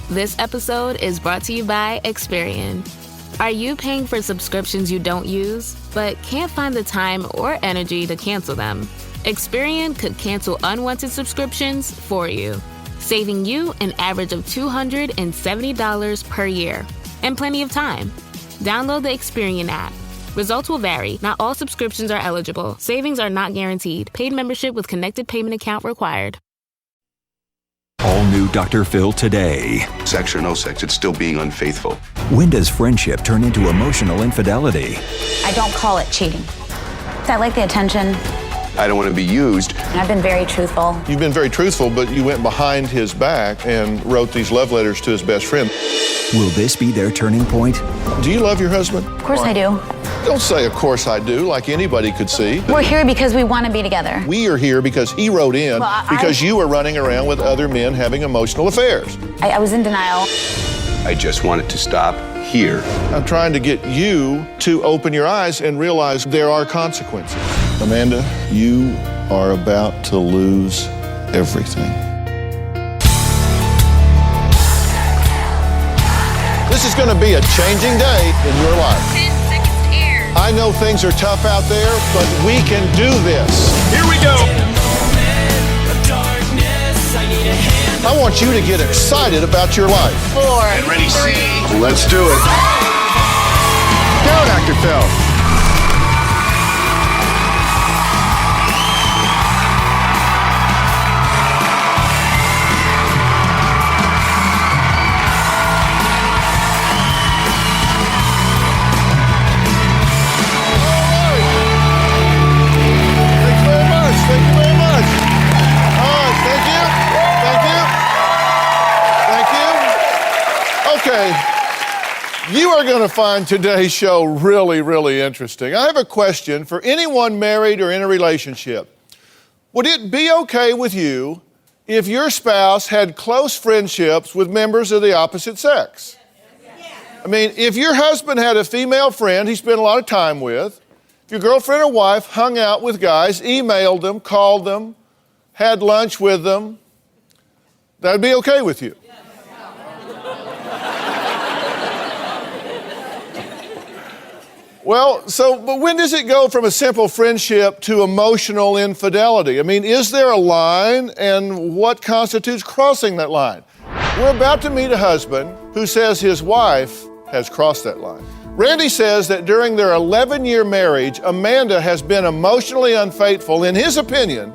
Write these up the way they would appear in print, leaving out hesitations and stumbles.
This episode is brought to you by Experian. Are you paying for subscriptions you don't use, but can't find the time or energy to cancel them? Experian could cancel unwanted subscriptions for you, saving you an average of $270 per year and plenty of time. Download the Experian app. Results will vary. Not all subscriptions are eligible. Savings are not guaranteed. Paid membership with connected payment account required. All new Dr. Phil today. Sex or no sex, it's still being unfaithful. When does friendship turn into emotional infidelity? I don't call it cheating. I like the attention. I don't want to be used. I've been very truthful. You've been very truthful, but you went behind his back and wrote these love letters to his best friend. Will this be their turning point? Do you love your husband? Of course I do. Don't say, of course I do, like anybody could see. We're here because we want to be together. We are here because he wrote in because you were running around with other men having emotional affairs. I was in denial. I just want it to stop here. I'm trying to get you to open your eyes and realize there are consequences. Amanda, you are about to lose everything. This is going to be a changing day in your life. 10 seconds to air. I know things are tough out there, but we can do this. Here we go. I want you to get excited about your life. 4, And ready, see. Let's do it. Go, Dr. Phil. You are going to find today's show really, really interesting. I have a question for anyone married or in a relationship. Would it be okay with you if your spouse had close friendships with members of the opposite sex? I mean, if your husband had a female friend he spent a lot of time with, if your girlfriend or wife hung out with guys, emailed them, called them, had lunch with them, that would be okay with you? Well, but when does it go from a simple friendship to emotional infidelity? I mean, is there a line, and what constitutes crossing that line? We're about to meet a husband who says his wife has crossed that line. Randy says that during their 11-year marriage, Amanda has been emotionally unfaithful, in his opinion,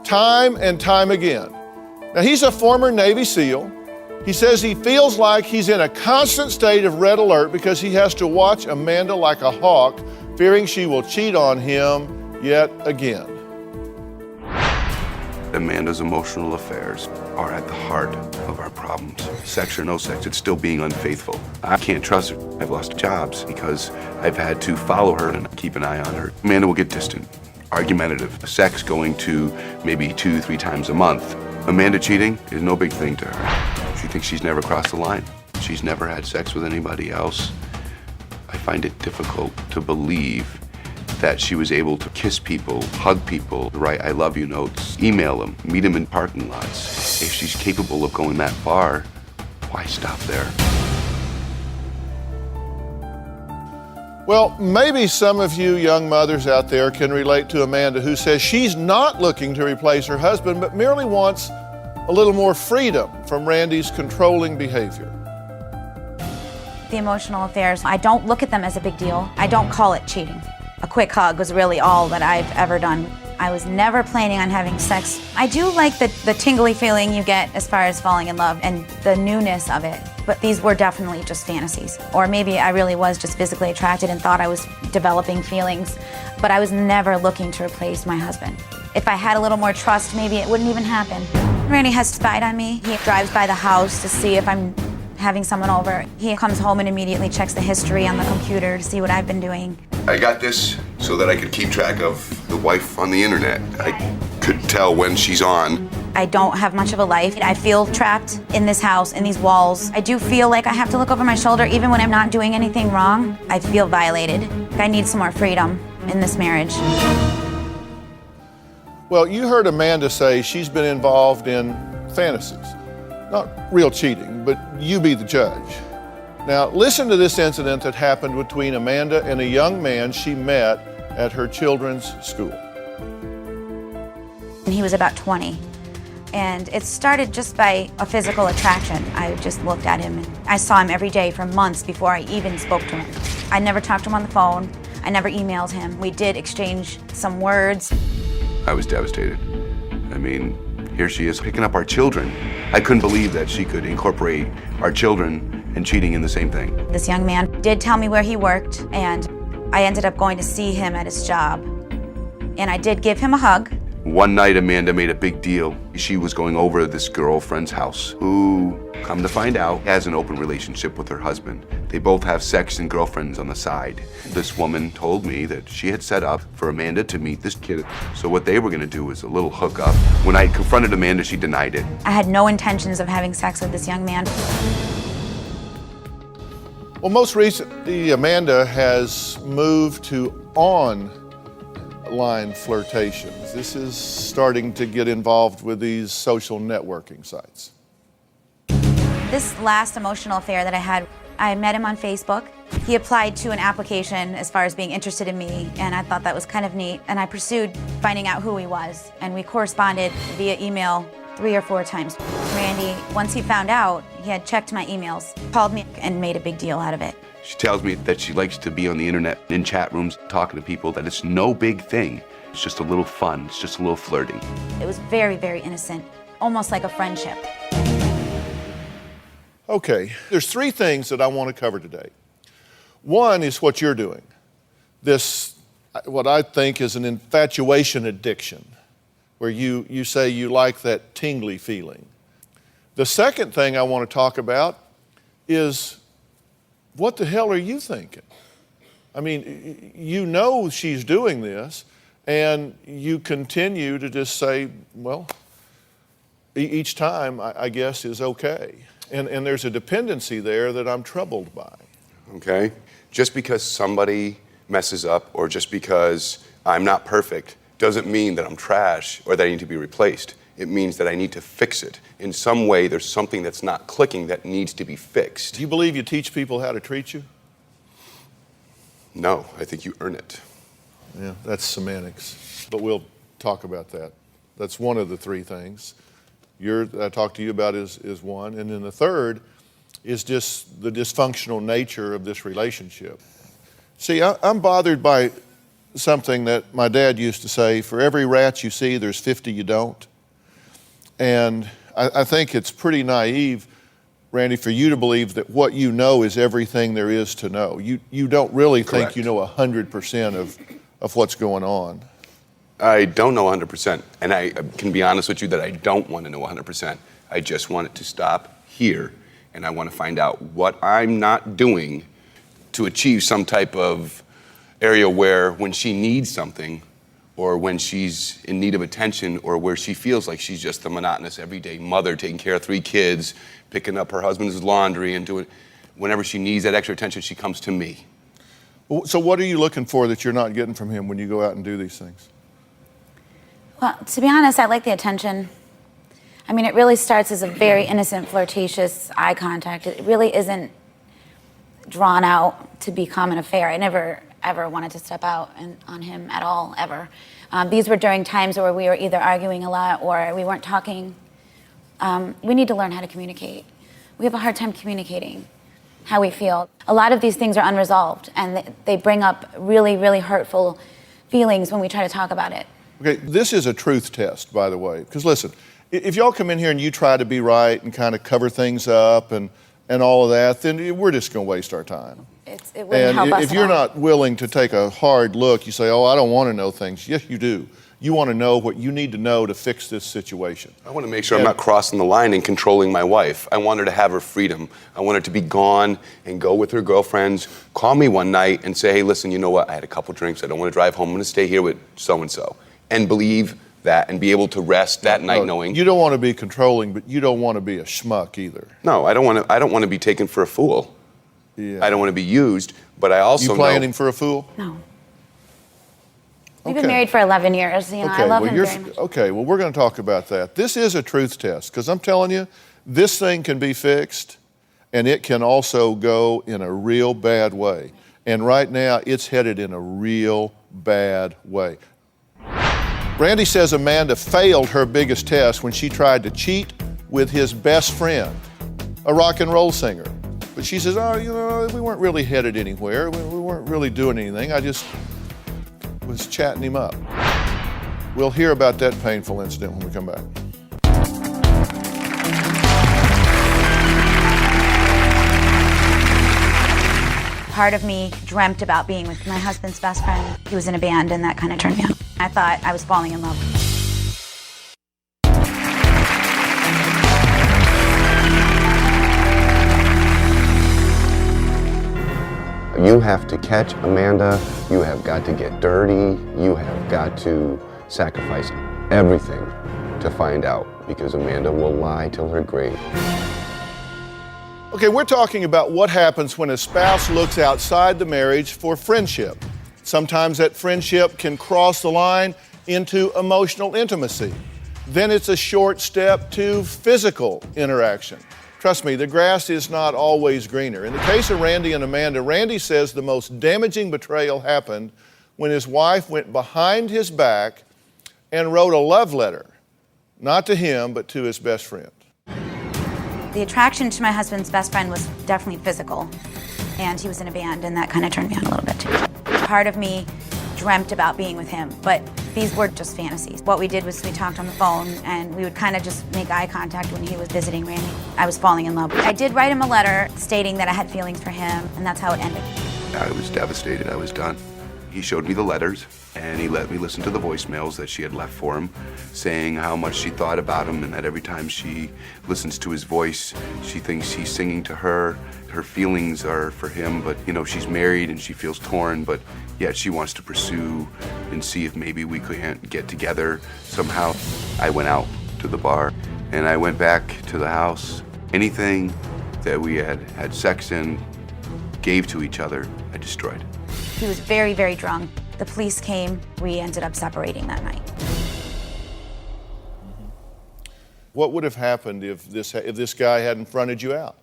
time and time again. Now, he's a former Navy SEAL. He says he feels like he's in a constant state of red alert because he has to watch Amanda like a hawk, fearing she will cheat on him yet again. Amanda's emotional affairs are at the heart of our problems. Sex or no sex, it's still being unfaithful. I can't trust her. I've lost jobs because I've had to follow her and keep an eye on her. Amanda will get distant, argumentative, sex going to maybe 2-3 times a month. Amanda cheating is no big thing to her. She thinks she's never crossed the line. She's never had sex with anybody else. I find it difficult to believe that she was able to kiss people, hug people, write I love you notes, email them, meet them in parking lots. If she's capable of going that far, why stop there? Well, maybe some of you young mothers out there can relate to Amanda, who says she's not looking to replace her husband, but merely wants a little more freedom from Randy's controlling behavior. The emotional affairs, I don't look at them as a big deal. I don't call it cheating. A quick hug was really all that I've ever done. I was never planning on having sex. I do like the tingly feeling you get as far as falling in love and the newness of it, but these were definitely just fantasies. Or maybe I really was just physically attracted and thought I was developing feelings, but I was never looking to replace my husband. If I had a little more trust, maybe it wouldn't even happen. Randy has spied on me. He drives by the house to see if I'm having someone over. He comes home and immediately checks the history on the computer to see what I've been doing. I got this so that I could keep track of the wife on the internet. I could tell when she's on. I don't have much of a life. I feel trapped in this house, in these walls. I do feel like I have to look over my shoulder even when I'm not doing anything wrong. I feel violated. I need some more freedom in this marriage. Well, you heard Amanda say she's been involved in fantasies. Not real cheating, but you be the judge. Now, listen to this incident that happened between Amanda and a young man she met at her children's school. He was about 20, and it started just by a physical attraction. I just looked at him, and I saw him every day for months before I even spoke to him. I never talked to him on the phone. I never emailed him. We did exchange some words. I was devastated. I mean, here she is picking up our children. I couldn't believe that she could incorporate our children and cheating in the same thing. This young man did tell me where he worked, and I ended up going to see him at his job. And I did give him a hug. One night, Amanda made a big deal. She was going over to this girlfriend's house who, come to find out, has an open relationship with her husband. They both have sex and girlfriends on the side. This woman told me that she had set up for Amanda to meet this kid. So what they were gonna do was a little hookup. When I confronted Amanda, she denied it. I had no intentions of having sex with this young man. Well, most recently, Amanda has moved to online flirtations. This is starting to get involved with these social networking sites. This last emotional affair that I had, I met him on Facebook. He applied to an application as far as being interested in me, and I thought that was kind of neat. And I pursued finding out who he was, and we corresponded via email 3 or 4 times. Randy, once he found out, he had checked my emails, called me, and made a big deal out of it. She tells me that she likes to be on the internet, in chat rooms, talking to people, that it's no big thing. It's just a little fun, it's just a little flirting. It was very, very innocent, almost like a friendship. Okay, there's 3 things that I want to cover today. One is what you're doing. This, what I think is an infatuation addiction, where you say you like that tingly feeling. The second thing I want to talk about is, what the hell are you thinking? I mean, you know she's doing this, and you continue to just say, well, each time, I guess, is okay. And there's a dependency there that I'm troubled by. Okay? Just because somebody messes up, or just because I'm not perfect, doesn't mean that I'm trash or that I need to be replaced. It means that I need to fix it. In some way, there's something that's not clicking that needs to be fixed. Do you believe you teach people how to treat you? No, I think you earn it. Yeah, that's semantics, but we'll talk about that. That's one of the 3 things. I talked to you about is one, and then the third is just the dysfunctional nature of this relationship. See, I'm bothered by something that my dad used to say: for every rat you see, there's 50 you don't. And I think it's pretty naive, Randy, for you to believe that what you know is everything there is to know. You don't really Correct. think you know 100% of what's going on. I don't know 100%, and I can be honest with you that I don't want to know 100%. I just want it to stop here, and I want to find out what I'm not doing to achieve some type of area where, when she needs something, or when she's in need of attention, or where she feels like she's just the monotonous everyday mother taking care of 3 kids, picking up her husband's laundry and doing, whenever she needs that extra attention, she comes to me. So what are you looking for that you're not getting from him when you go out and do these things? Well, to be honest, I like the attention. I mean, it really starts as a very innocent, flirtatious eye contact. It really isn't drawn out to become an affair. I never, ever wanted to step out on him at all, ever. These were during times where we were either arguing a lot or we weren't talking. We need to learn how to communicate. We have a hard time communicating how we feel. A lot of these things are unresolved, and they bring up really, really hurtful feelings when we try to talk about it. Okay, this is a truth test, by the way, because listen, if y'all come in here and you try to be right and kind of cover things up and all of that, then we're just going to waste our time. It wouldn't help us And if you're not willing to take a hard look, you say, oh, I don't want to know things. Yes, you do. You want to know what you need to know to fix this situation. I want to make sure I'm not crossing the line and controlling my wife. I want her to have her freedom. I want her to be gone and go with her girlfriends, call me one night and say, hey, listen, you know what? I had a couple drinks. I don't want to drive home. I'm going to stay here with so-and-so. And believe that and be able to rest that night knowing. You don't want to be controlling, but you don't want to be a schmuck either. No, I don't want to be taken for a fool. Yeah. I don't want to be used, but I also You playing him for a fool? No. We've been married for 11 years. You know, I love him very much. Okay, well, we're going to talk about that. This is a truth test, because I'm telling you, This thing can be fixed, and it can also go in a real bad way. And right now, it's headed in a real bad way. Randy says Amanda failed her biggest test when she tried to cheat with his best friend, a rock and roll singer. But she says, we weren't really headed anywhere. We weren't really doing anything. I just was chatting him up. We'll hear about that painful incident when we come back. Part of me dreamt about being with my husband's best friend. He was in a band, and that kind of turned me on. I thought I was falling in love. You have to catch Amanda, you have got to get dirty, you have got to sacrifice everything to find out, because Amanda will lie till her grave. Okay, we're talking about what happens when a spouse looks outside the marriage for friendship. Sometimes that friendship can cross the line into emotional intimacy. Then it's a short step to physical interaction. Trust me, the grass is not always greener. In the case of Randy and Amanda, Randy says the most damaging betrayal happened when his wife went behind his back and wrote a love letter, not to him, but to his best friend. The attraction to my husband's best friend was definitely physical, and he was in a band, and that kind of turned me on a little bit too. Part of me dreamt about being with him, but these were just fantasies. What we did was we talked on the phone, and we would kind of just make eye contact when he was visiting Randy. I was falling in love. I did write him a letter stating that I had feelings for him, and that's how it ended. I was devastated. I was done. He showed me the letters, and he let me listen to the voicemails that she had left for him, saying how much she thought about him, and that every time she listens to his voice, she thinks he's singing to her. Her feelings are for him, but she's married and she feels torn, but yet she wants to pursue and see if maybe we can't get together somehow. I went out to the bar, and I went back to the house. Anything that we had sex in, gave to each other, I destroyed. He was very, very drunk. The police came. We ended up separating that night. What would have happened if this guy hadn't fronted you out?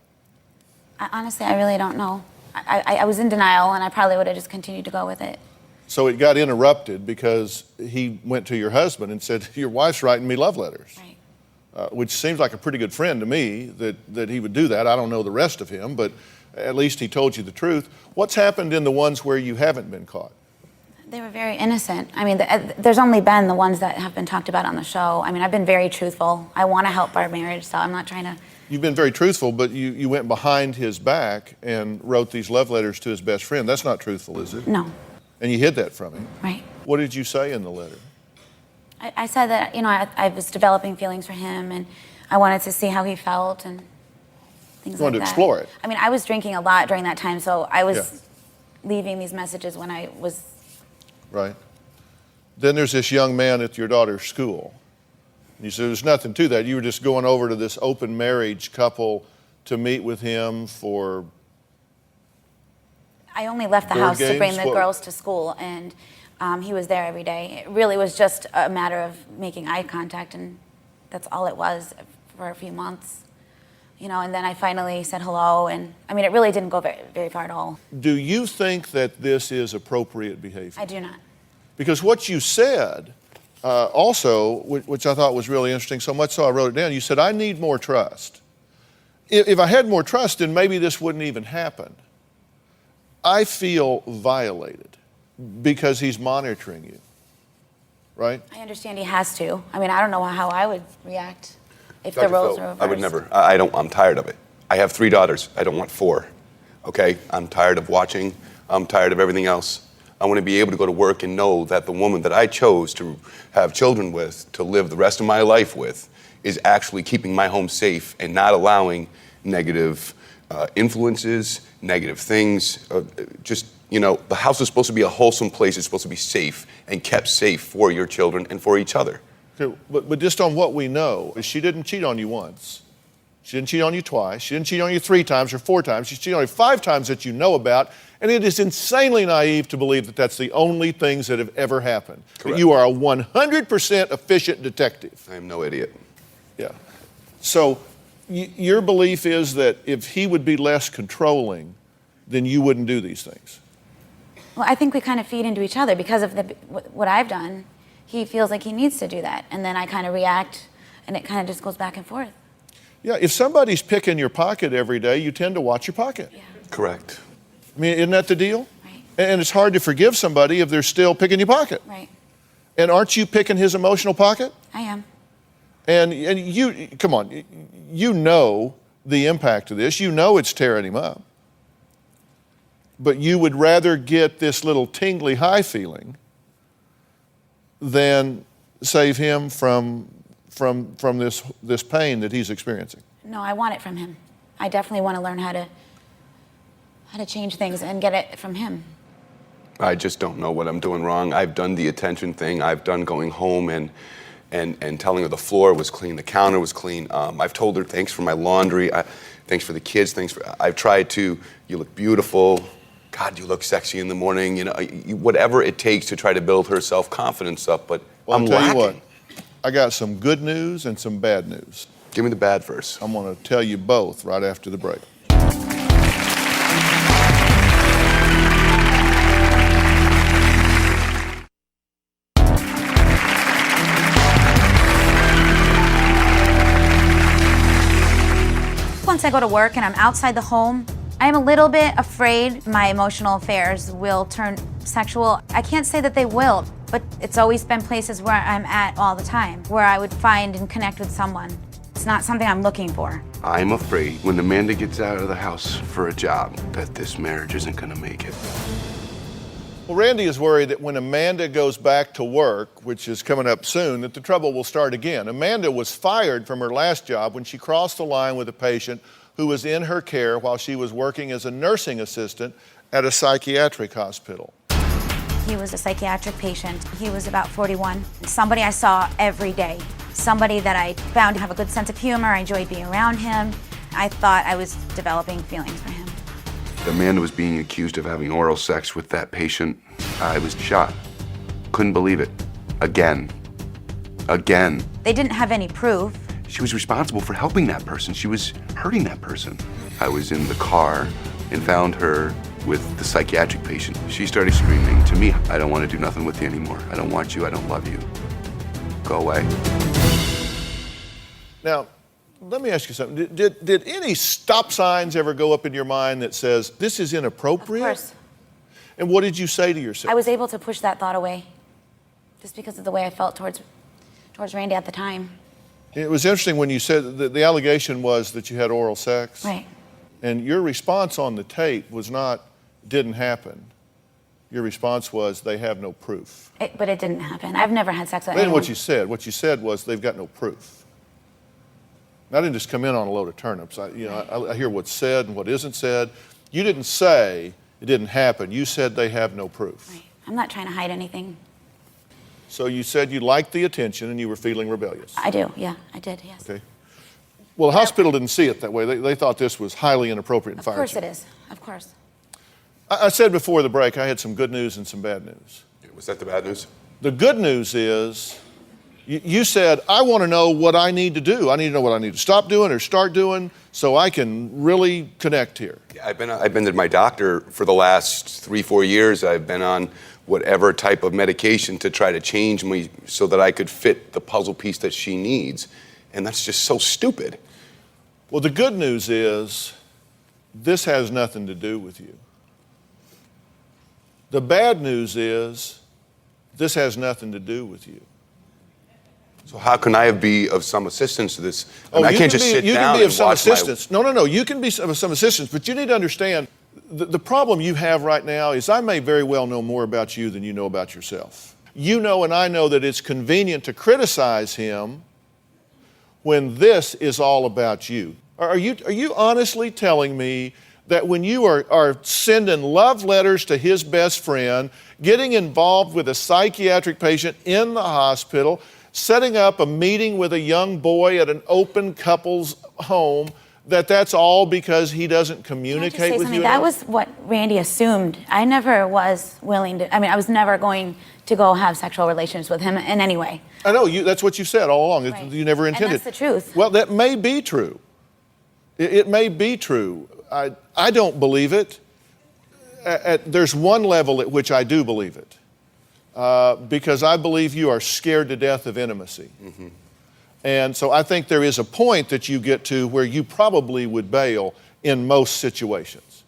Honestly, I really don't know. I was in denial, and I probably would have just continued to go with it. So it got interrupted because he went to your husband and said, your wife's writing me love letters. Right. Which seems like a pretty good friend to me that he would do that. I don't know the rest of him, but at least he told you the truth. What's happened in the ones where you haven't been caught? They were very innocent. I mean, there's only been the ones that have been talked about on the show. I mean, I've been very truthful. I want to help our marriage, so I'm not trying to... You've been very truthful, but you went behind his back and wrote these love letters to his best friend. That's not truthful, is it? No. And you hid that from him. Right. What did you say in the letter? I said that, I was developing feelings for him, and I wanted to see how he felt and things like that. You wanted to explore it. I mean, I was drinking a lot during that time, so I was leaving these messages when I was... Right. Then there's this young man at your daughter's school. You said there's nothing to that. You were just going over to this open marriage couple to meet with him for... I only left the house to bring the girls to school, and he was there every day. It really was just a matter of making eye contact, and that's all it was for a few months. And then I finally said hello, and I mean, it really didn't go very, very far at all. Do you think that this is appropriate behavior? I do not. Because what you said also, which I thought was really interesting, so much so I wrote it down, you said, I need more trust. If I had more trust, then maybe this wouldn't even happen. I feel violated because he's monitoring you, right? I understand he has to. I mean, I don't know how I would react if the roles were reversed. I would never. I'm tired of it. I have 3 daughters. I don't want 4. Okay? I'm tired of watching. I'm tired of everything else. I want to be able to go to work and know that the woman that I chose to have children with, to live the rest of my life with, is actually keeping my home safe and not allowing negative influences, negative things. The house is supposed to be a wholesome place. It's supposed to be safe and kept safe for your children and for each other. Okay, but just on what we know, she didn't cheat on you once. She didn't cheat on you twice. She didn't cheat on you 3 times or 4 times. She cheated on you 5 times that you know about. And it is insanely naive to believe that that's the only things that have ever happened. Correct. You are a 100% efficient detective. I am no idiot. Yeah. So Your belief is that if he would be less controlling, then you wouldn't do these things. Well, I think we kind of feed into each other because of what I've done. He feels like he needs to do that, and then I kind of react, and it kind of just goes back and forth. Yeah, if somebody's picking your pocket every day, you tend to watch your pocket. Yeah. Correct. I mean, isn't that the deal? Right. And it's hard to forgive somebody if they're still picking your pocket. Right. And aren't you picking his emotional pocket? I am. And you, come on, you know the impact of this. You know it's tearing him up. But you would rather get this little tingly high feeling than save him from this pain that he's experiencing. No, I want it from him. I definitely want to learn how to change things and get it from him. I just don't know what I'm doing wrong. I've done the attention thing. I've done going home and telling her the floor was clean, the counter was clean. I've told her thanks for my laundry, thanks for the kids, I've tried to, you look beautiful, God, you look sexy in the morning, whatever it takes to try to build her self-confidence up, but well, I'm I'll tell lacking. you what, I got some good news and some bad news. Give me the bad first. I'm going to tell you both right after the break. Once I go to work and I'm outside the home, I'm a little bit afraid my emotional affairs will turn sexual. I can't say that they will, but it's always been places where I'm at all the time, where I would find and connect with someone. It's not something I'm looking for. I'm afraid when Amanda gets out of the house for a job that this marriage isn't going to make it. Well, Randy is worried that when Amanda goes back to work, which is coming up soon, that the trouble will start again. Amanda was fired from her last job when she crossed the line with a patient who was in her care while she was working as a nursing assistant at a psychiatric hospital. He was a psychiatric patient. He was about 41. Somebody I saw every day. Somebody that I found to have a good sense of humor. I enjoyed being around him. I thought I was developing feelings for him. Amanda was being accused of having oral sex with that patient. I was shocked. Couldn't believe it. Again. They didn't have any proof. She was responsible for helping that person. She was hurting that person. I was in the car and found her with the psychiatric patient. She started screaming to me, I don't want to do nothing with you anymore. I don't want you. I don't love you. Go away. Now, let me ask you something. Did any stop signs ever go up in your mind that says, this is inappropriate? Of course. And what did you say to yourself? I was able to push that thought away just because of the way I felt towards Randy at the time. It was interesting when you said that the allegation was that you had oral sex. Right. And your response on the tape was not, didn't happen. Your response was, they have no proof. But it didn't happen. I've never had sex with That anyone. isn't what you said was, they've got no proof. I didn't just come in on a load of turnips. I hear what's said and what isn't said. You didn't say it didn't happen. You said they have no proof. Right. I'm not trying to hide anything. So you said you liked the attention and you were feeling rebellious. I do, yeah, I did, yes. Okay. Well, the hospital didn't see it that way. They thought this was highly inappropriate and fired you. Of course it is, of course. I said before the break I had some good news and some bad news. Was that the bad news? The good news is you said, I want to know what I need to do. I need to know what I need to stop doing or start doing so I can really connect here. Yeah, I've been to my doctor for the last 3-4 years. I've been on whatever type of medication to try to change me so that I could fit the puzzle piece that she needs. And that's just so stupid. Well, the good news is this has nothing to do with you. The bad news is this has nothing to do with you. So how can I be of some assistance to this? I can't just sit down and watch You can be of some assistance. No. You can be of some assistance, but you need to understand the problem you have right now is I may very well know more about you than you know about yourself. You know and I know that it's convenient to criticize him when this is all about you. Are you honestly telling me that when you are sending love letters to his best friend, getting involved with a psychiatric patient in the hospital, setting up a meeting with a young boy at an open couples home, that's all because he doesn't communicate with you? That was what Randy assumed. I never was willing to, I was never going to go have sexual relations with him in any way. I know, that's what you said all along. Right. You never intended. And that's the truth. Well, that may be true. It may be true. I don't believe it. There's one level at which I do believe it, because I believe you are scared to death of intimacy. Mm-hmm. And so I think there is a point that you get to where you probably would bail in most situations.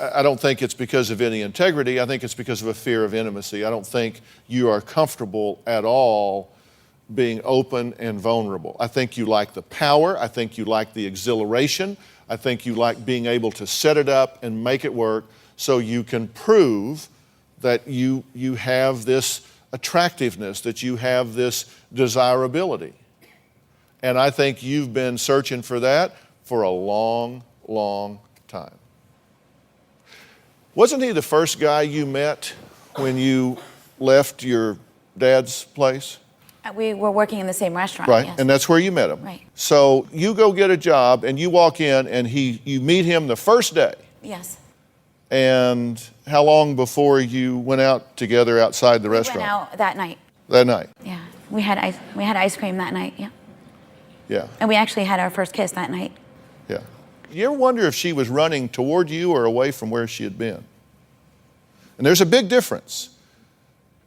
I don't think it's because of any integrity. I think it's because of a fear of intimacy. I don't think you are comfortable at all being open and vulnerable. I think you like the power. I think you like the exhilaration. I think you like being able to set it up and make it work so you can prove that you have this attractiveness, that you have this desirability. And I think you've been searching for that for a long, long time. Wasn't he the first guy you met when you left your dad's place? We were working in the same restaurant. Right, yes. and that's where you met him. Right. So you go get a job and you walk in and you meet him the first day. Yes. And how long before you went out together outside the restaurant? We went out that night. That night? Yeah. We had ice cream that night, yeah. Yeah. And we actually had our first kiss that night. Yeah. You ever wonder if she was running toward you or away from where she had been? And there's a big difference.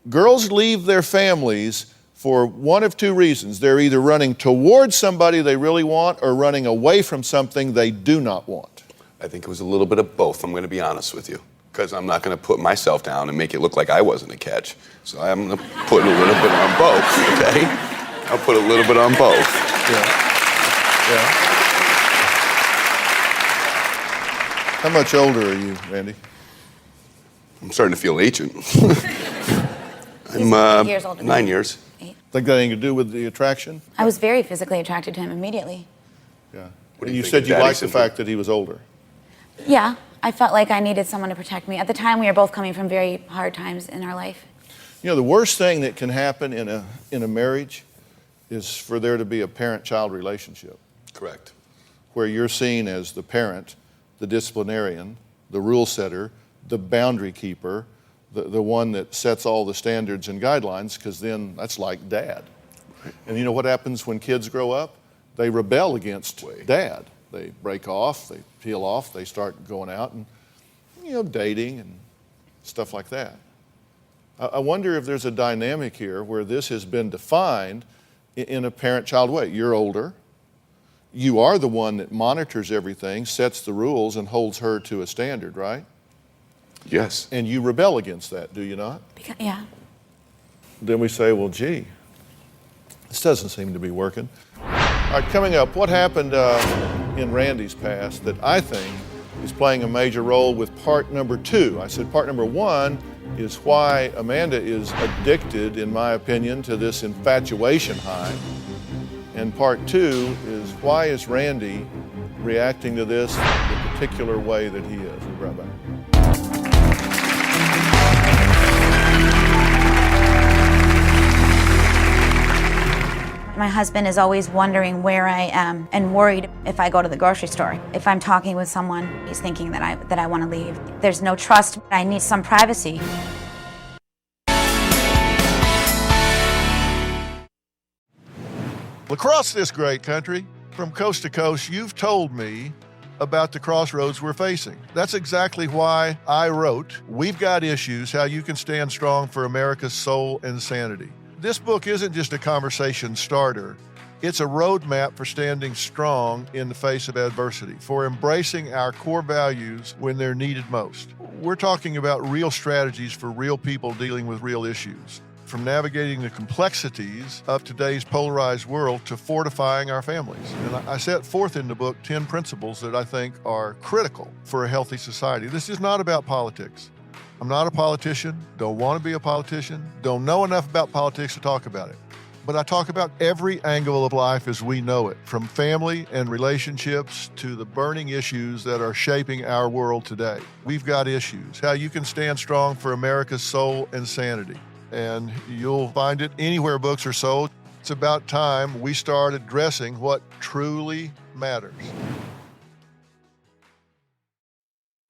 Girls leave their families for one of two reasons. They're either running towards somebody they really want or running away from something they do not want. I think it was a little bit of both, I'm going to be honest with you, because I'm not going to put myself down and make it look like I wasn't a catch. So I'm going to put a little bit on both, okay? I'll put a little bit on both. Yeah. Yeah. How much older are you, Randy? I'm starting to feel ancient. I'm 8 years older than 9 me. years. Think that anything to do with the attraction? I was very physically attracted to him immediately. Yeah. What do You think said of you daddy liked the syndrome? fact that he was older. Yeah, I felt like I needed someone to protect me. At the time, we were both coming from very hard times in our life. You know, the worst thing that can happen in a marriage is for there to be a parent-child relationship Correct. where you're seen as the parent, the disciplinarian, the rule setter, the boundary keeper, the one that sets all the standards and guidelines, because then that's like dad. And you know what happens when kids grow up? They rebel against dad. They break off, they peel off, they start going out and, dating and stuff like that. I wonder if there's a dynamic here where this has been defined in a parent-child way. You're older. You are the one that monitors everything, sets the rules, and holds her to a standard, right? Yes. And you rebel against that, do you not? Yeah. Then we say, well, gee, this doesn't seem to be working. All right, coming up, what happened in Randy's past that I think is playing a major role with part number 2. I said part number 1 is why Amanda is addicted, in my opinion, to this infatuation high. And part 2 is why is Randy reacting to this the particular way that he is. We'll be right back. My husband is always wondering where I am and worried if I go to the grocery store. If I'm talking with someone, he's thinking that I want to leave. There's no trust. I need some privacy. Across this great country, from coast to coast, you've told me about the crossroads we're facing. That's exactly why I wrote We've Got Issues, How You Can Stand Strong for America's Soul and Sanity. This book isn't just a conversation starter. It's a roadmap for standing strong in the face of adversity, for embracing our core values when they're needed most. We're talking about real strategies for real people dealing with real issues, from navigating the complexities of today's polarized world to fortifying our families. And I set forth in the book 10 principles that I think are critical for a healthy society. This is not about politics. I'm not a politician, don't want to be a politician, don't know enough about politics to talk about it. But I talk about every angle of life as we know it, from family and relationships to the burning issues that are shaping our world today. We've got issues, how you can stand strong for America's soul and sanity. And you'll find it anywhere books are sold. It's about time we start addressing what truly matters.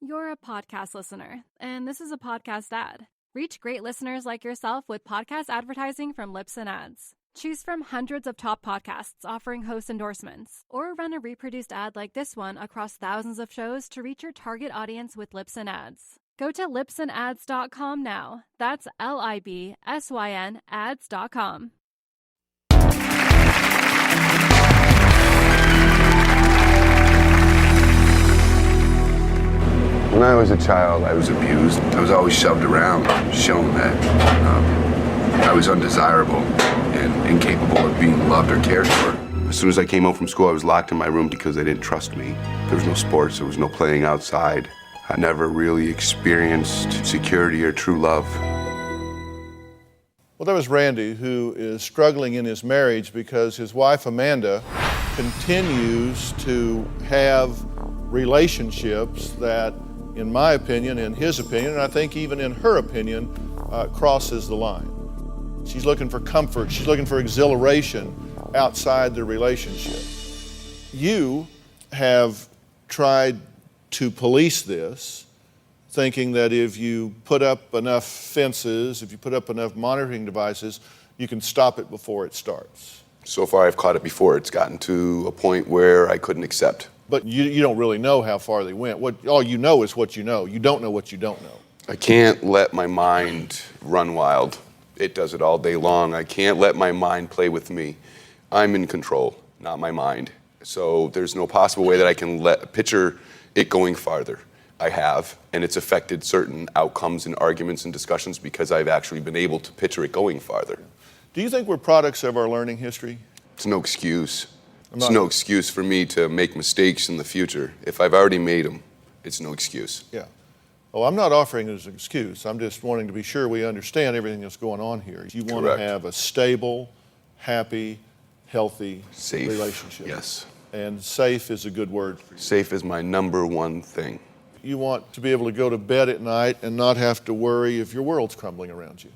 You're a podcast listener, and this is a podcast ad. Reach great listeners like yourself with podcast advertising from Lips and Ads. Choose from hundreds of top podcasts offering host endorsements, or run a reproduced ad like this one across thousands of shows to reach your target audience with Libsyn Ads. Go to libsynads.com now. That's LIBSYN ads.com. When I was a child, I was abused. I was always shoved around, shown that I was undesirable and incapable of being loved or cared for. As soon as I came home from school, I was locked in my room because they didn't trust me. There was no sports, there was no playing outside. I never really experienced security or true love. Well, there was Randy, who is struggling in his marriage because his wife, Amanda, continues to have relationships that, in my opinion, in his opinion, and I think even in her opinion, crosses the line. She's looking for comfort. She's looking for exhilaration outside the relationship. You have tried to police this, thinking that if you put up enough fences, if you put up enough monitoring devices, you can stop it before it starts. So far, I've caught it before. It's gotten to a point where I couldn't accept. But you don't really know how far they went. All you know is what you know. You don't know what you don't know. I can't let my mind run wild. It does it all day long. I can't let my mind play with me. I'm in control, not my mind. So there's no possible way that I can picture it going farther. I have, and it's affected certain outcomes and arguments and discussions because I've actually been able to picture it going farther. Do you think we're products of our learning history? It's no excuse. It's no excuse for me to make mistakes in the future. If I've already made them, it's no excuse. Yeah. Oh, I'm not offering it as an excuse. I'm just wanting to be sure we understand everything that's going on here. You want to have a stable, happy, healthy safe relationship. Yes. And safe is a good word for you. Safe is my number one thing. You want to be able to go to bed at night and not have to worry if your world's crumbling around you.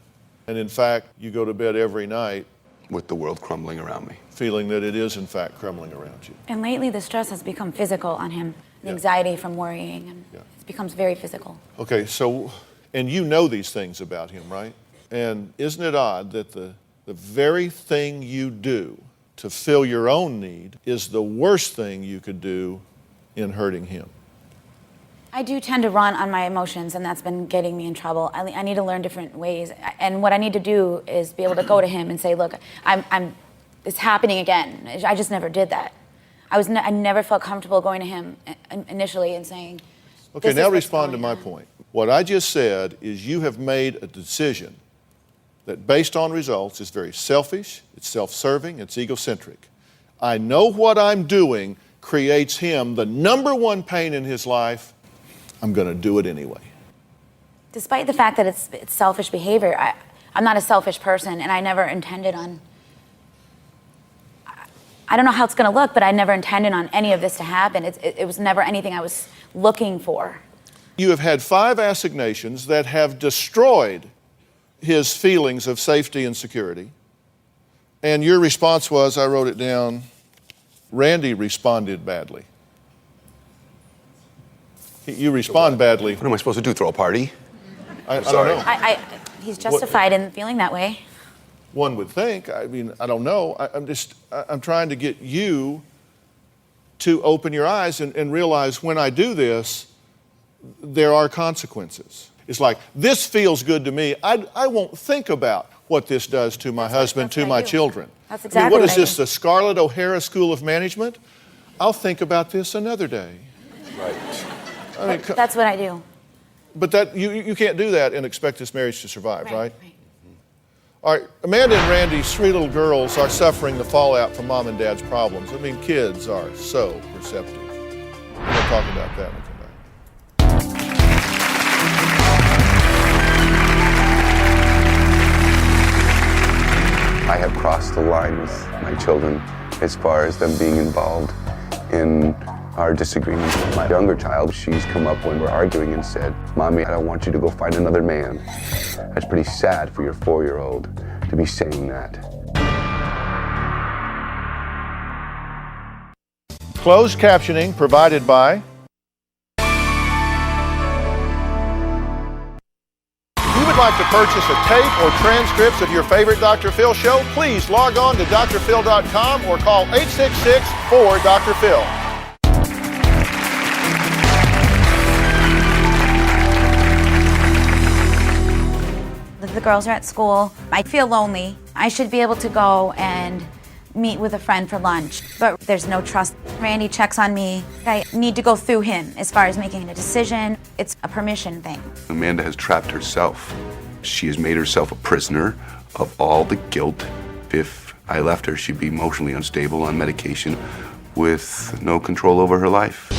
And in fact, you go to bed every night with the world crumbling around me, feeling that it is in fact crumbling around you. And lately the stress has become physical on him. The anxiety from worrying, and it becomes very physical. Okay, so, and you know these things about him, right? And isn't it odd that the very thing you do to fill your own need is the worst thing you could do in hurting him? I do tend to run on my emotions, and that's been getting me in trouble. I need to learn different ways, and what I need to do is be able to go to him and say, look, it's happening again. I just never did that. I never felt comfortable going to him initially and saying, okay, now respond to my point. What I just said is you have made a decision that based on results is very selfish, it's self-serving, it's egocentric. I know what I'm doing creates him the number one pain in his life. I'm going to do it anyway. Despite the fact that it's selfish behavior, I'm not a selfish person, and I never intended on, I don't know how it's going to look, but I never intended on any of this to happen. It was never anything I was looking for. You have had 5 assignations that have destroyed his feelings of safety and security. And your response was, I wrote it down, Randy responded badly. You respond badly. What am I supposed to do, throw a party? I don't know. He's justified in feeling that way. One would think. I mean, I don't know. I'm trying to get you to open your eyes and realize when I do this, there are consequences. It's like, this feels good to me. I won't think about what this does to my husband, to my children. That's exactly what is this, the Scarlett O'Hara School of Management? I'll think about this another day. Right. I mean, that's what I do. But that you can't do that and expect this marriage to survive, right? All right, Amanda and Randy's 3 little girls are suffering the fallout from mom and dad's problems. I mean, kids are so perceptive. We're going to talk about that when we come back. I have crossed the line with my children as far as them being involved in our disagreements with my younger child. She's come up when we're arguing and said, Mommy, I don't want you to go find another man. That's pretty sad for your 4-year-old to be saying that. Closed captioning provided by... You would like to purchase a tape or transcripts of your favorite Dr. Phil show, please log on to drphil.com or call 866-4-DR-PHIL. The girls are at school. I feel lonely. I should be able to go and meet with a friend for lunch, but there's no trust. Randy checks on me. I need to go through him as far as making a decision. It's a permission thing. Amanda has trapped herself. She has made herself a prisoner of all the guilt. If I left her, she'd be emotionally unstable on medication with no control over her life.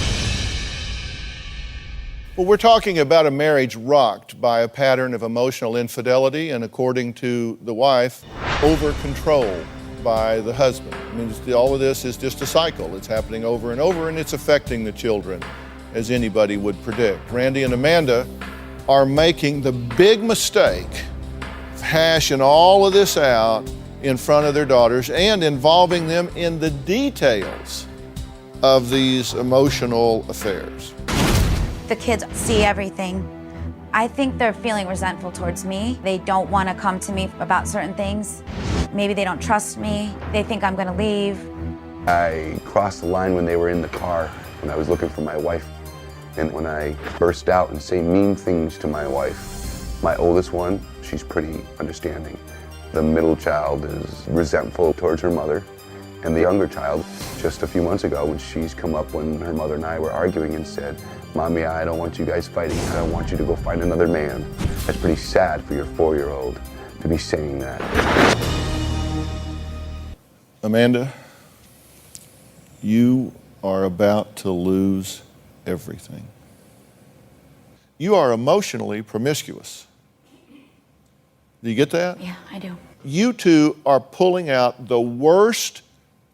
Well, we're talking about a marriage rocked by a pattern of emotional infidelity and, according to the wife, over control by the husband. I mean, all of this is just a cycle. It's happening over and over, and it's affecting the children, as anybody would predict. Randy and Amanda are making the big mistake of hashing all of this out in front of their daughters and involving them in the details of these emotional affairs. The kids see everything. I think they're feeling resentful towards me. They don't want to come to me about certain things. Maybe they don't trust me. They think I'm going to leave. I crossed the line when they were in the car when I was looking for my wife. And when I burst out and say mean things to my wife, my oldest one, she's pretty understanding. The middle child is resentful towards her mother. And the younger child, just a few months ago, when she's come up when her mother and I were arguing and said, "Mommy, I don't want you guys fighting. I don't want you to go find another man." That's pretty sad for your 4-year-old to be saying that. Amanda, you are about to lose everything. You are emotionally promiscuous. Do you get that? Yeah, I do. You two are pulling out the worst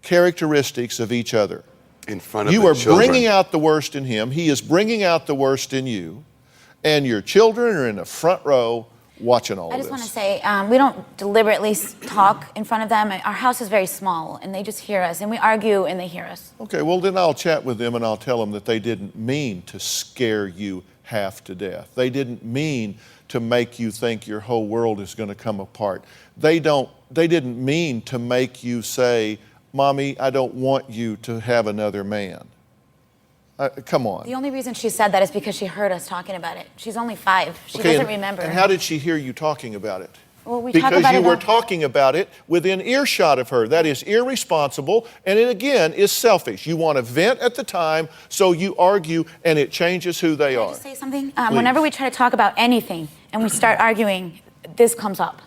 characteristics of each other. In front of you the are children. bringing out the worst in him. He is bringing out the worst in you. And your children are in the front row watching all I of just this. want to say, we don't deliberately talk in front of them. Our house is very small, and they just hear us, and we argue, and they hear us. Okay, well, then I'll chat with them, and I'll tell them that they didn't mean to scare you half to death. They didn't mean to make you think your whole world is going to come apart. They didn't mean to make you say, "Mommy, I don't want you to have another man." Come on. The only reason she said that is because she heard us talking about it. She's only 5. She doesn't remember. And how did she hear you talking about it? Well, we talk about it. Because you were talking about it within earshot of her. That is irresponsible, and it again is selfish. You want to vent at the time, so you argue, and it changes who they Can are. I just say something? Whenever we try to talk about anything and we start arguing, this comes up.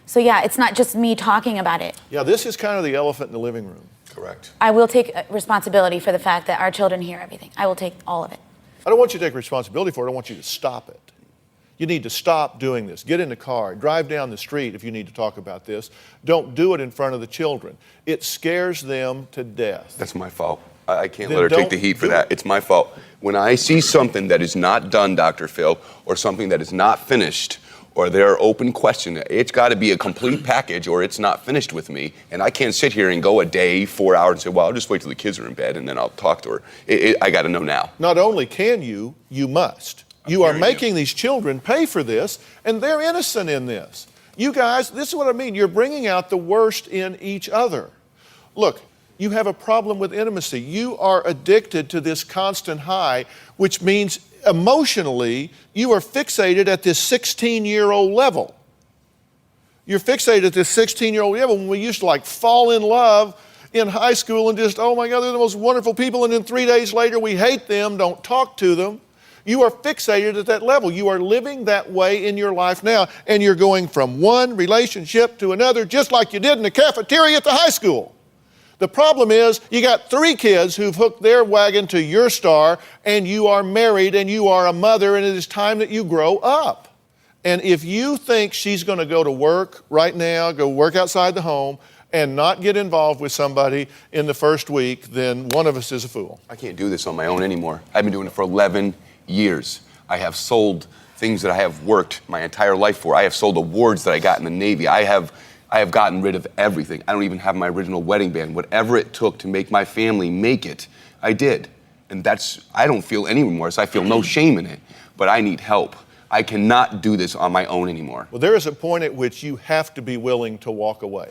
So yeah, it's not just me talking about it. Yeah, this is kind of the elephant in the living room. Correct. I will take responsibility for the fact that our children hear everything. I will take all of it. I don't want you to take responsibility for it. I want you to stop it. You need to stop doing this. Get in the car, drive down the street if you need to talk about this. Don't do it in front of the children. It scares them to death. That's my fault. I can't Then let her take don't the heat for do that. it. It's my fault. When I see something that is not done, Dr. Phil, or something that is not finished, or they're open question, it's got to be a complete package or it's not finished with me. And I can't sit here and go a day, 4 hours and say, well, I'll just wait till the kids are in bed and then I'll talk to her. I got to know now. Not only can you, you must. You are making these children pay for this, and they're innocent in this. You guys, this is what I mean. You're bringing out the worst in each other. Look, you have a problem with intimacy. You are addicted to this constant high, which means emotionally, you are fixated at this 16-year-old level. You're fixated at this 16-year-old level when we used to like fall in love in high school and just, oh my God, they're the most wonderful people, and then 3 days later we hate them, don't talk to them. You are fixated at that level. You are living that way in your life now, and you're going from one relationship to another just like you did in the cafeteria at the high school. The problem is you got 3 kids who've hooked their wagon to your star, and you are married and you are a mother, and it is time that you grow up. And if you think she's going to go to work right now, go work outside the home, and not get involved with somebody in the first week, then one of us is a fool. I can't do this on my own anymore. I've been doing it for 11 years. I have sold things that I have worked my entire life for. I have sold awards that I got in the Navy. I have gotten rid of everything. I don't even have my original wedding band. Whatever it took to make my family make it, I did. And I don't feel any remorse. I feel no shame in it. But I need help. I cannot do this on my own anymore. Well, there is a point at which you have to be willing to walk away.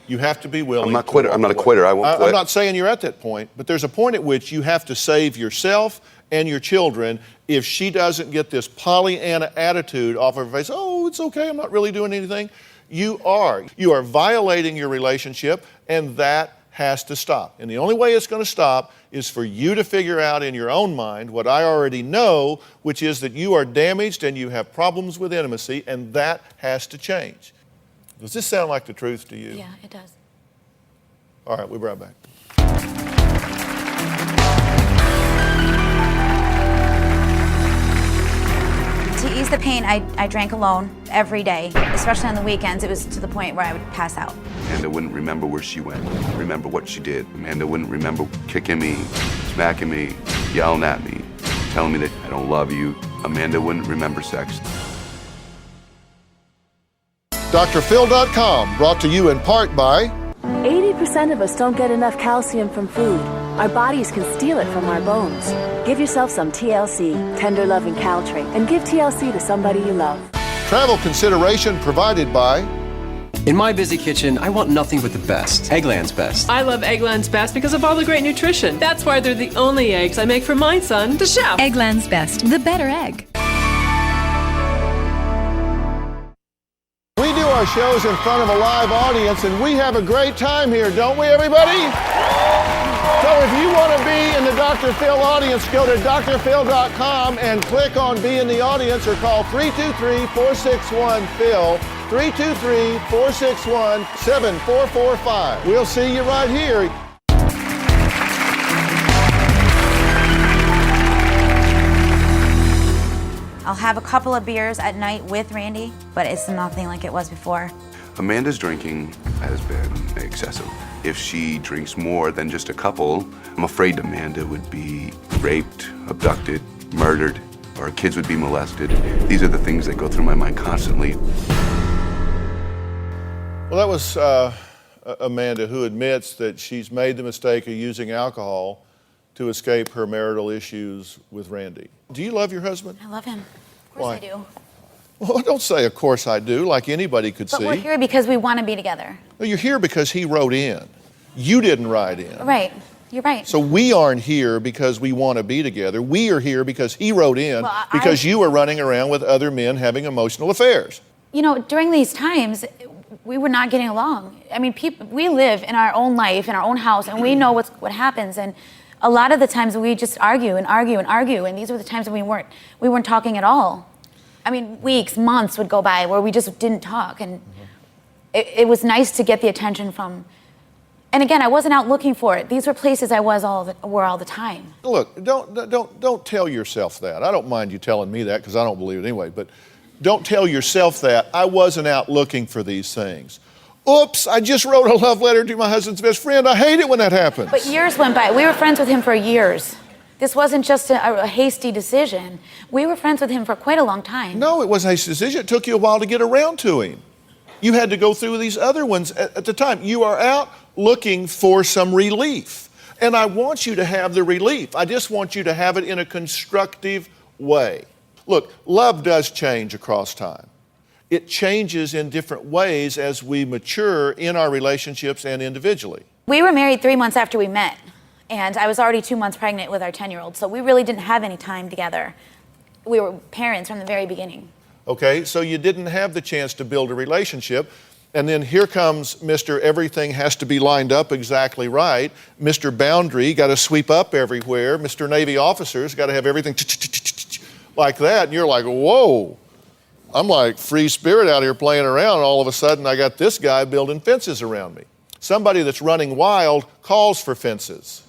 You have to be willing. I'm not a quitter. I won't quit. I'm not saying you're at that point, but there's a point at which you have to save yourself and your children if she doesn't get this Pollyanna attitude off of her face. Oh, it's okay, I'm not really doing anything. You are violating your relationship, and that has to stop. And the only way it's going to stop is for you to figure out in your own mind what I already know, which is that you are damaged and you have problems with intimacy, and that has to change. Does this sound like the truth to you? Yeah, it does. All right, we'll be right back. To ease the pain, I drank alone every day, especially on the weekends. It was to the point where I would pass out. Amanda wouldn't remember where she went, remember what she did. Amanda wouldn't remember kicking me, smacking me, yelling at me, telling me that I don't love you. Amanda wouldn't remember sex. DrPhil.com, brought to you in part by 80% of us don't get enough calcium from food. Our bodies can steal it from our bones. Give yourself some TLC, Tender Loving Caltrate, and give TLC to somebody you love. travel consideration provided by In my busy kitchen, I want nothing but the best. Eggland's Best. I love Eggland's Best because of all the great nutrition. That's why they're the only eggs I make for my son, the chef. Eggland's Best, the better egg. We do our shows in front of a live audience, and we have a great time here, don't we, everybody? So if you want to be in the Dr. Phil audience, go to drphil.com and click on Be in the Audience, or call 323-461-PHIL, 323-461-7445. We'll see you right here. I'll have a couple of beers at night with Randy, but it's nothing like it was before. Amanda's drinking has been excessive. If she drinks more than just a couple, I'm afraid Amanda would be raped, abducted, murdered, or her kids would be molested. These are the things that go through my mind constantly. Well, that was Amanda, who admits that she's made the mistake of using alcohol to escape her marital issues with Randy. Do you love your husband? I love him. Of course I do. Well, don't say, of course I do, like anybody could see. But we're here because we want to be together. Well, you're here because he wrote in. You didn't write in. Right. You're right. So we aren't here because we want to be together. We are here because he wrote in, because you were running around with other men having emotional affairs. You know, during these times, we were not getting along. I mean, we live in our own life, in our own house, and we know what happens. And a lot of the times we just argue and argue and argue, and these were the times when we weren't talking at all. I mean, weeks, months would go by where we just didn't talk, and it was nice to get the attention from. And again, I wasn't out looking for it. These were places I were all the time. Look, don't tell yourself that. I don't mind you telling me that because I don't believe it anyway. But don't tell yourself that. I wasn't out looking for these things. Oops, I just wrote a love letter to my husband's best friend. I hate it when that happens. But years went by. We were friends with him for years. This wasn't just a hasty decision. We were friends with him for quite a long time. No, it wasn't a hasty decision. It took you a while to get around to him. You had to go through these other ones at the time. You are out looking for some relief. And I want you to have the relief. I just want you to have it in a constructive way. Look, love does change across time. It changes in different ways as we mature in our relationships and individually. We were married 3 months after we met, and I was already 2 months pregnant with our 10-year-old, so we really didn't have any time together. We were parents from the very beginning. Okay, so you didn't have the chance to build a relationship, and then here comes Mr. Everything has to be lined up exactly right, Mr. Boundary, got to sweep up everywhere, Mr. Navy officers, got to have everything like that, and you're like, whoa. I'm like free spirit out here playing around, and all of a sudden I got this guy building fences around me. Somebody that's running wild calls for fences.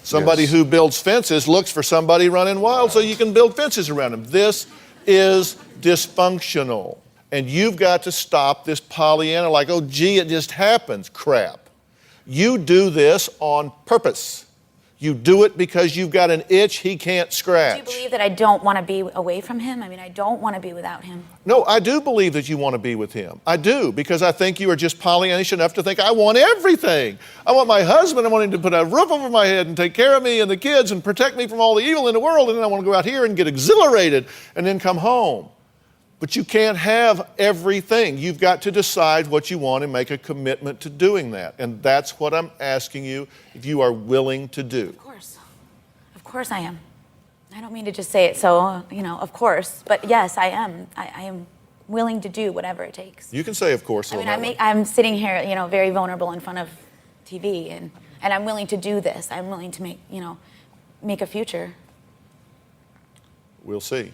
Somebody who builds fences looks for somebody running wild so you can build fences around him. This is dysfunctional. And you've got to stop this Pollyanna, like, oh, gee, it just happens crap. You do this on purpose. You do it because you've got an itch he can't scratch. Do you believe that I don't want to be away from him? I mean, I don't want to be without him. No, I do believe that you want to be with him. I do, because I think you are just Pollyannish enough to think, I want everything. I want my husband, I want him to put a roof over my head and take care of me and the kids and protect me from all the evil in the world, and then I want to go out here and get exhilarated and then come home. But you can't have everything. You've got to decide what you want and make a commitment to doing that. And that's what I'm asking you if you are willing to do. Of course. Of course I am. I don't mean to just say it so, of course. But yes, I am. I am willing to do whatever it takes. You can say of course. I'm sitting here, very vulnerable in front of TV, and I'm willing to do this. I'm willing to make a future. We'll see.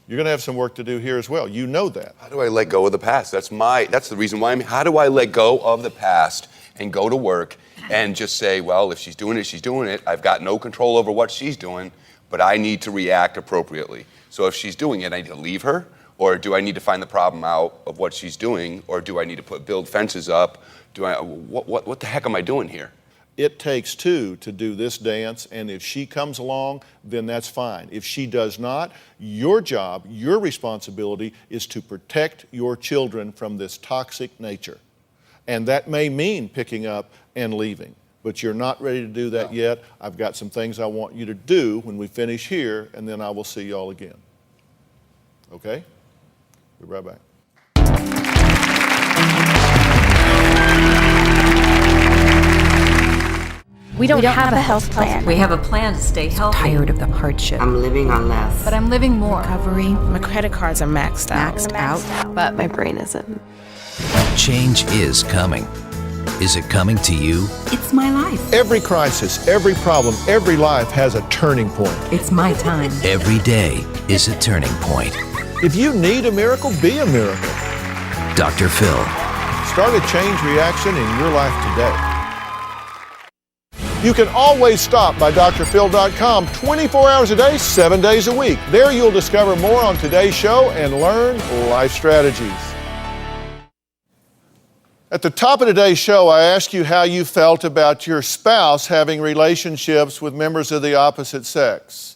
You're going to have some work to do here as well. You know that. How do I let go of the past? That's the reason why how do I let go of the past and go to work and just say, well, if she's doing it, she's doing it. I've got no control over what she's doing, but I need to react appropriately. So if she's doing it, I need to leave her, or do I need to find the problem out of what she's doing, or do I need to build fences up? What the heck am I doing here? It takes two to do this dance, and if she comes along, then that's fine. If she does not, your job, your responsibility is to protect your children from this toxic nature. And that may mean picking up and leaving, but you're not ready to do that yet. I've got some things I want you to do when we finish here, and then I will see you all again. Okay? Be right back. We don't have a health plan. We have a plan to stay healthy. Tired of the hardship. I'm living on less. But I'm living more. Recovery. My credit cards are maxed out. But my brain isn't. Change is coming. Is it coming to you? It's my life. Every crisis, every problem, every life has a turning point. It's my time. Every day is a turning point. If you need a miracle, be a miracle. Dr. Phil. Start a change reaction in your life today. You can always stop by drphil.com 24 hours a day, 7 days a week. There you'll discover more on today's show and learn life strategies. At the top of today's show, I asked you how you felt about your spouse having relationships with members of the opposite sex.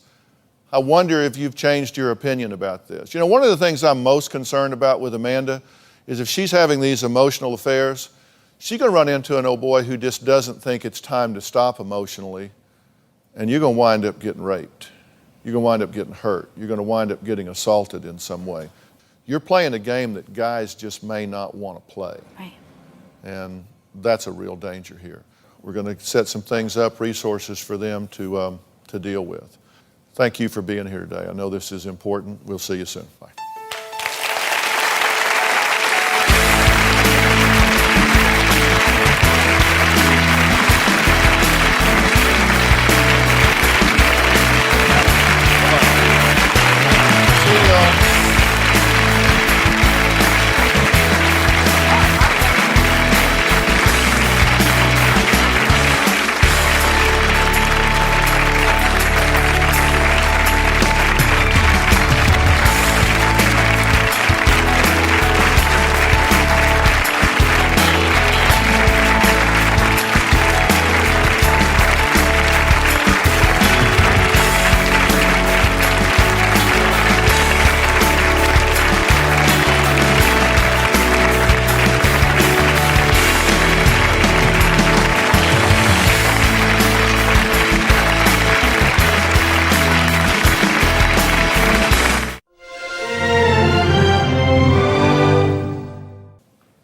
I wonder if you've changed your opinion about this. One of the things I'm most concerned about with Amanda is if she's having these emotional affairs, she's going to run into an old boy who just doesn't think it's time to stop emotionally, and you're going to wind up getting raped. You're going to wind up getting hurt. You're going to wind up getting assaulted in some way. You're playing a game that guys just may not want to play. Right. And that's a real danger here. We're going to set some things up, resources for them to deal with. Thank you for being here today. I know this is important. We'll see you soon. Bye.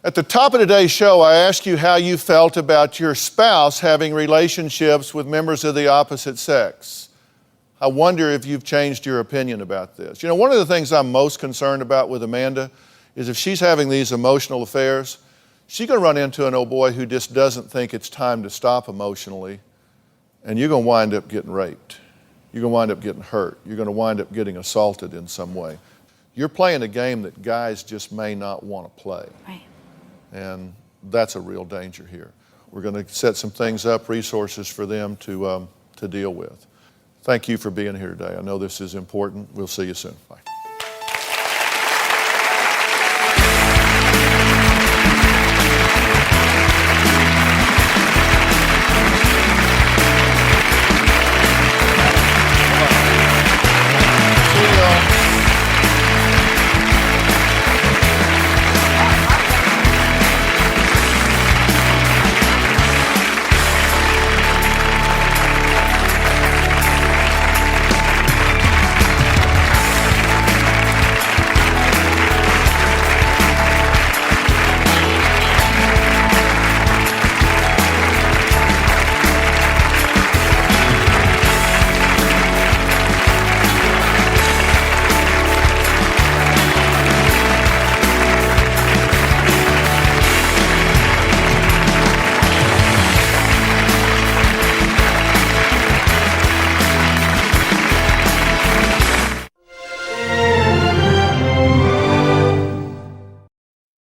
At the top of today's show, I asked you how you felt about your spouse having relationships with members of the opposite sex. I wonder if you've changed your opinion about this. One of the things I'm most concerned about with Amanda is if she's having these emotional affairs, she's going to run into an old boy who just doesn't think it's time to stop emotionally, and you're going to wind up getting raped. You're going to wind up getting hurt. You're going to wind up getting assaulted in some way. You're playing a game that guys just may not want to play. Right. And that's a real danger here. We're going to set some things up, resources for them to deal with. Thank you for being here today. I know this is important. We'll see you soon. Bye.